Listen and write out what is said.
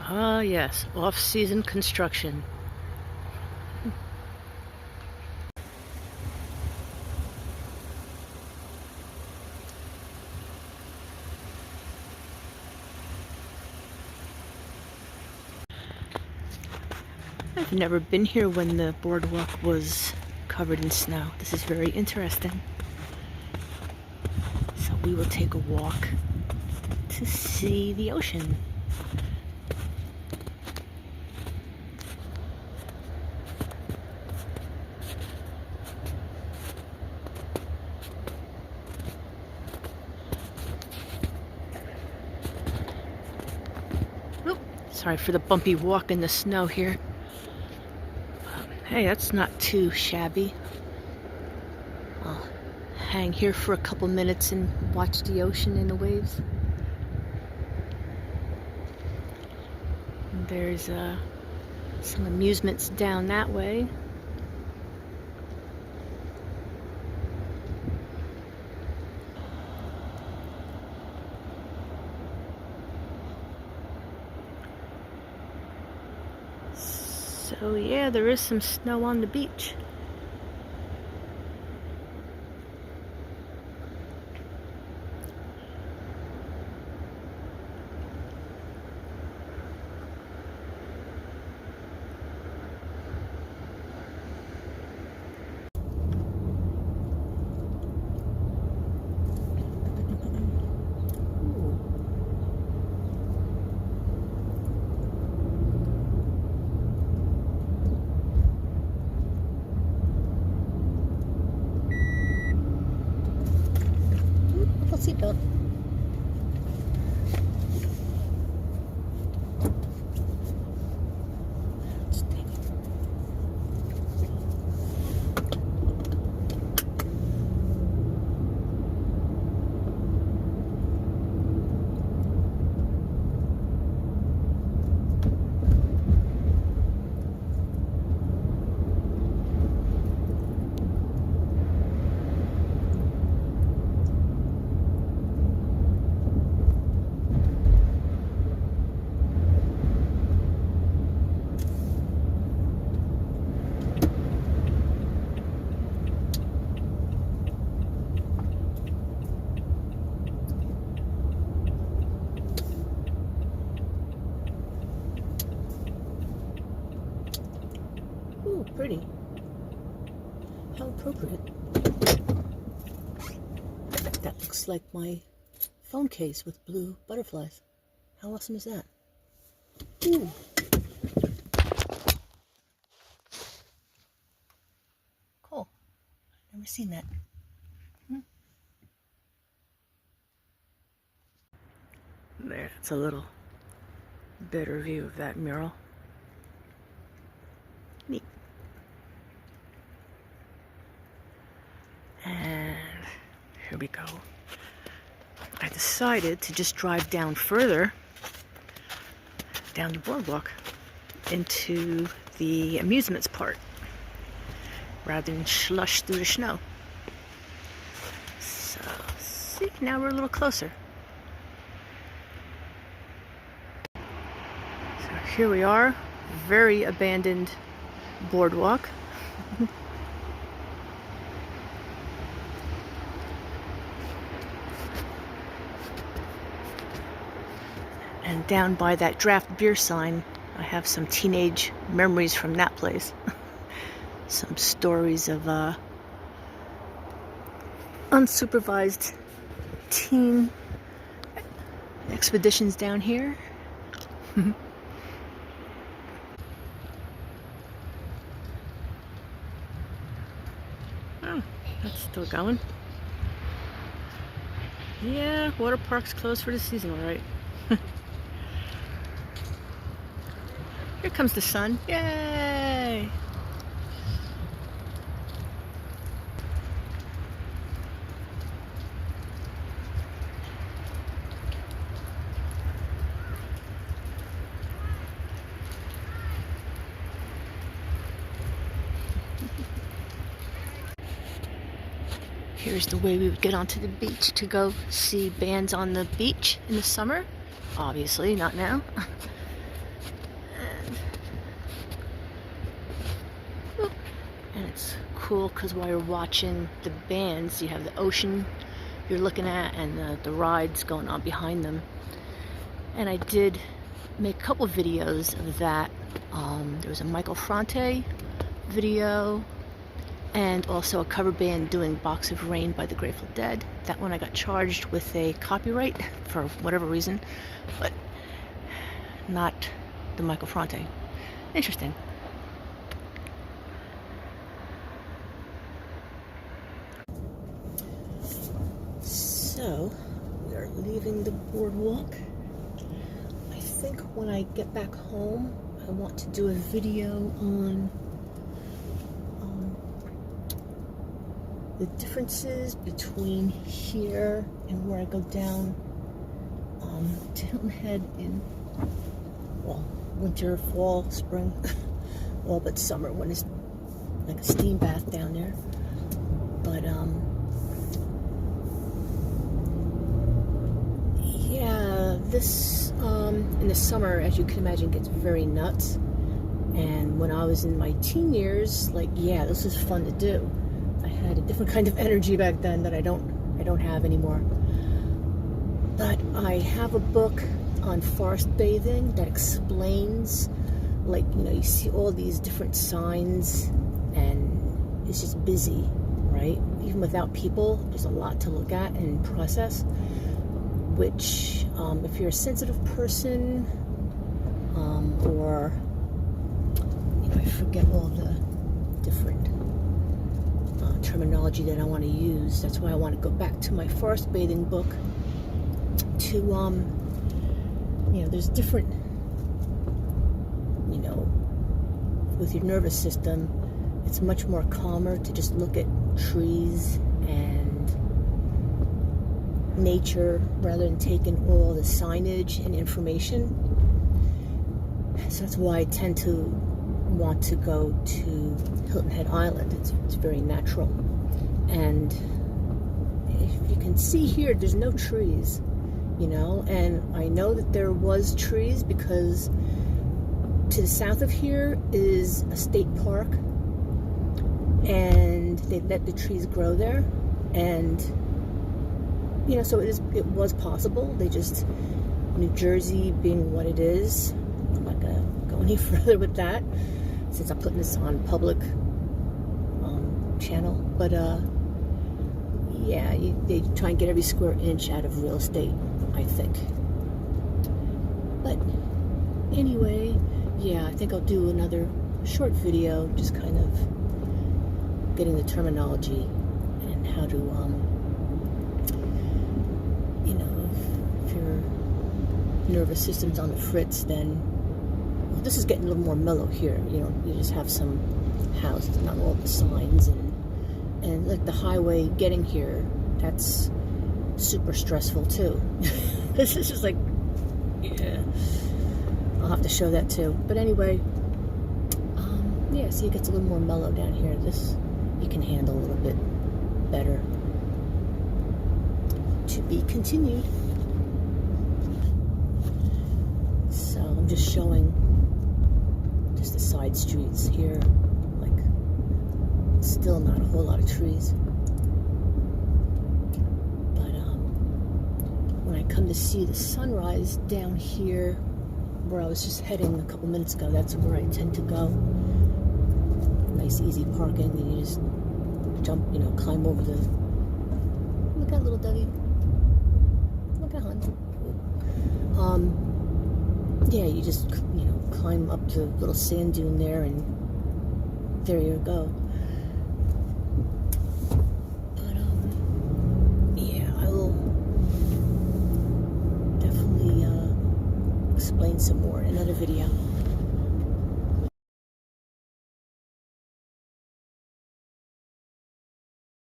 Ah, yes, off-season construction. I've never been here when the boardwalk was covered in snow. This is very interesting. So we will take a walk to see the ocean. Oop, sorry for the bumpy walk in the snow here. Hey, that's not too shabby. I'll hang here for a couple minutes and watch the ocean and the waves. And there's some amusements down that way. So yeah, there is some snow on the beach. Seatbelt. Ooh, pretty. How appropriate. That looks like my phone case with blue butterflies. How awesome is that? Ooh. Cool. Never seen that. There, it's a little better view of that mural. Neat. And here we go. I decided to just drive down further, down the boardwalk, into the amusements part, rather than slush through the snow. So, see, now we're a little closer. So here we are, very abandoned boardwalk. And down by that draft beer sign, I have some teenage memories from that place. Some stories of unsupervised teen expeditions down here. Oh, that's still going. Yeah, water park's closed for the season, all right. Here comes the sun. Yay! Here's the way we would get onto the beach to go see bands on the beach in the summer. Obviously, not now. And it's cool because while you're watching the bands, you have the ocean you're looking at and the rides going on behind them. And I did make a couple videos of that. There was a Michael Franti video and also a cover band doing Box of Rain by the Grateful Dead. That one I got charged with a copyright for whatever reason, but not the Michael Franti. Interesting. So, we are leaving the boardwalk. I think when I get back home, I want to do a video on the differences between here and where I go down to Hilton Head in, well, winter, fall, spring, all but summer when it's like a steam bath down there. But yeah, this in the summer, as you can imagine, gets very nuts. And when I was in my teen years, like, yeah, this was fun to do. I had a different kind of energy back then that I don't have anymore. But I have a book on forest bathing that explains, like, you know, you see all these different signs and it's just busy, right? Even without people, there's a lot to look at and process, which if you're a sensitive person, or, you know, I forget all the different terminology that I want to use. That's why I want to go back to my forest bathing book to, you know, there's different, you know, with your nervous system, it's much more calmer to just look at trees and nature rather than taking all the signage and information. So that's why I tend to want to go to Hilton Head Island. It's very natural. And if you can see here, there's no trees, you know, and I know that there was trees because to the south of here is a state park and they let the trees grow there, and you know, so it was possible. They just, New Jersey being what it is, I'm not gonna go any further with that since I'm putting this on public channel, but yeah, they try and get every square inch out of real estate, I think. But anyway, yeah, I think I'll do another short video just kind of getting the terminology and how to you know, if your nervous system's on the fritz, then, well, this is getting a little more mellow here. You know, you just have some houses, not all the signs, and like the highway getting here, that's super stressful too. This is just like, yeah, I'll have to show that too. But anyway, yeah, see, it gets a little more mellow down here. This you can handle a little bit better. To be continued. So I'm just showing just the side streets here, like still not a whole lot of trees. But when I come to see the sunrise down here, where I was just heading a couple minutes ago, that's where I tend to go. Nice easy parking, and you just jump, you know, climb over the, look at little Debbie. Yeah, you just, you know, climb up the little sand dune there, and there you go. But yeah, I will definitely explain some more in another video.